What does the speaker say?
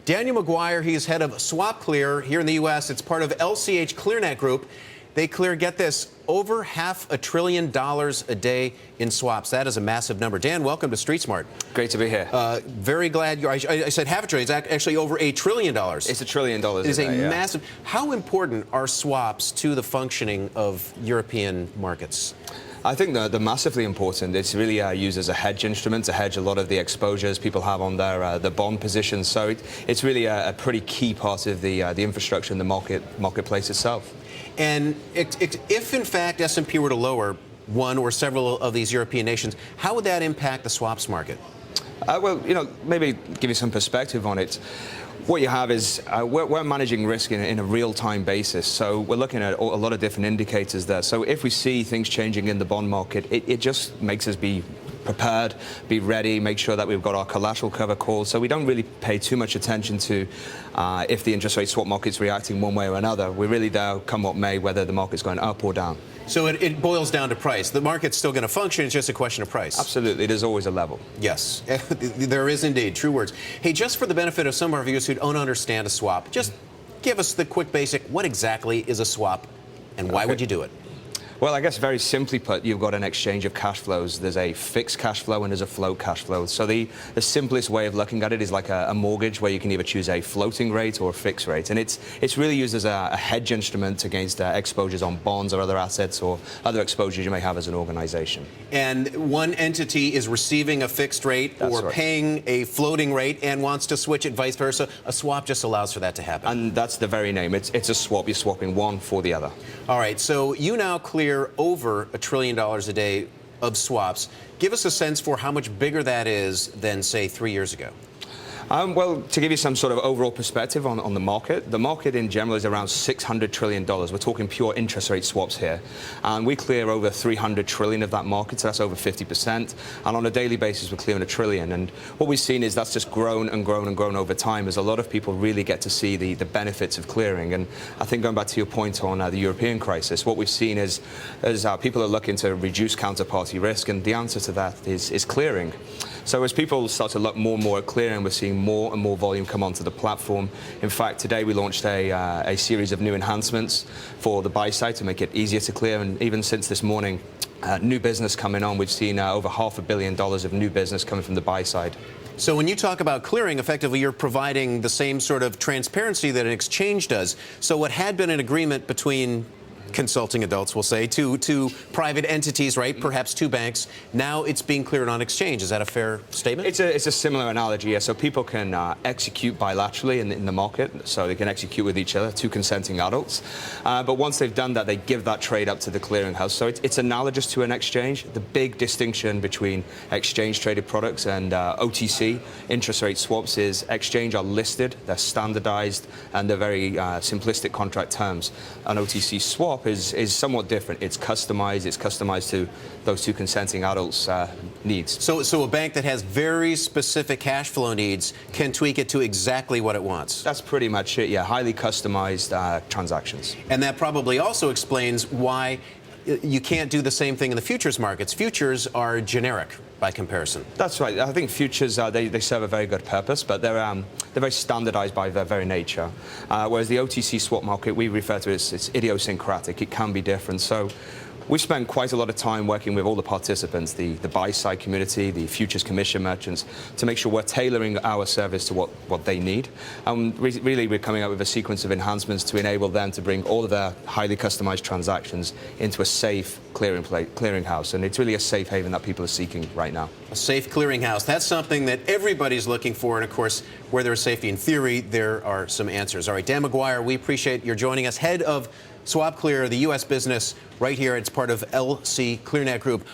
Daniel Maguire, he is head of SwapClear here in the U.S. It's part of LCH.Clearnet Group. They clear, get this, over $500 billion a day in swaps. That is a massive number. Dan, welcome to Street Smart. Great to be here. Very glad you're. I said $500 billion. It's actually over $1 trillion. It's $1 trillion. It is a massive. How important are swaps to the functioning of European markets? I think they're massively important. It's really used as a hedge instrument to hedge a lot of the exposures people have on their bond positions. So it's really a pretty key part of the infrastructure in the marketplace itself. And if, in fact, S&P were to lower one or several of these European nations, how would that impact the swaps market? Well, maybe give you some perspective on it. What you have is we're managing risk in a real-time basis, so we're looking at a lot of different indicators there. So if we see things changing in the bond market, it just makes us be prepared, be ready, make sure that we've got our collateral cover called. So we don't really pay too much attention to if the interest rate swap market's reacting one way or another. We're really there, come what may, whether the market's going up or down. So it boils down to price. The market's still going to function. It's just a question of price. Absolutely. There's always a level. Yes. There is indeed. True words. Hey, just for the benefit of some of our viewers who don't understand a swap, just give us the quick basic. What exactly is a swap, and why would you do it? Well, I guess very simply put, you've got an exchange of cash flows. There's a fixed cash flow and there's a float cash flow. So the simplest way of looking at it is like a mortgage where you can either choose a floating rate or a fixed rate. And it's really used as a hedge instrument against exposures on bonds or other assets or other exposures you may have as an organization. And one entity is receiving a fixed rate or paying a floating rate and wants to switch it vice versa. A swap just allows for that to happen. And that's the very name. It's a swap. You're swapping one for the other. All right. So you now clear over $1 trillion a day of swaps. Give us a sense for how much bigger that is than, say, 3 years ago. Well, to give you some sort of overall perspective on the market in general is around $600 trillion. We're talking pure interest rate swaps here. And we clear over $300 trillion of that market, so that's over 50%. And on a daily basis, we're clearing $1 trillion. And what we've seen is that's just grown and grown and grown over time as a lot of people really get to see the benefits of clearing. And I think going back to your point on the European crisis, what we've seen is people are looking to reduce counterparty risk, and the answer to that is clearing. So as people start to look more and more at clearing, we're seeing more and more volume come onto the platform. In fact, today we launched a series of new enhancements for the buy side to make it easier to clear. And even since this morning, new business coming on, we've seen over $500 million of new business coming from the buy side. So when you talk about clearing, effectively you're providing the same sort of transparency that an exchange does. So what had been an agreement between consulting adults, we'll say, to private entities, right? Perhaps two banks. Now it's being cleared on exchange. Is that a fair statement? It's a similar analogy, yeah. So people can execute bilaterally in the market, so they can execute with each other, two consenting adults. But once they've done that, they give that trade up to the clearinghouse. So it's analogous to an exchange. The big distinction between exchange-traded products and OTC, interest rate swaps, is exchange are listed, they're standardized, and they're very simplistic contract terms. An OTC swap is somewhat different. It's customized to those two consenting adults' needs. So a bank that has very specific cash flow needs can tweak it to exactly what it wants. That's pretty much it, yeah. Highly customized transactions. And that probably also explains why you can't do the same thing in the futures markets. Futures are generic by comparison. That's right. I think futures, they serve a very good purpose, but they're very standardized by their very nature. Whereas the OTC swap market, we refer to as it's idiosyncratic. It can be different. So we spent quite a lot of time working with all the participants, the buy-side community, the futures commission merchants, to make sure we're tailoring our service to what they need. And really, we're coming up with a sequence of enhancements to enable them to bring all of their highly customized transactions into a safe clearinghouse. And it's really a safe haven that people are seeking right now. A safe clearinghouse. That's something that everybody's looking for. And, of course, where there is safety in theory, there are some answers. All right, Dan Maguire, we appreciate your joining us. Head of SwapClear, the U.S. business, right here. It's part of LC.Clearnet Group.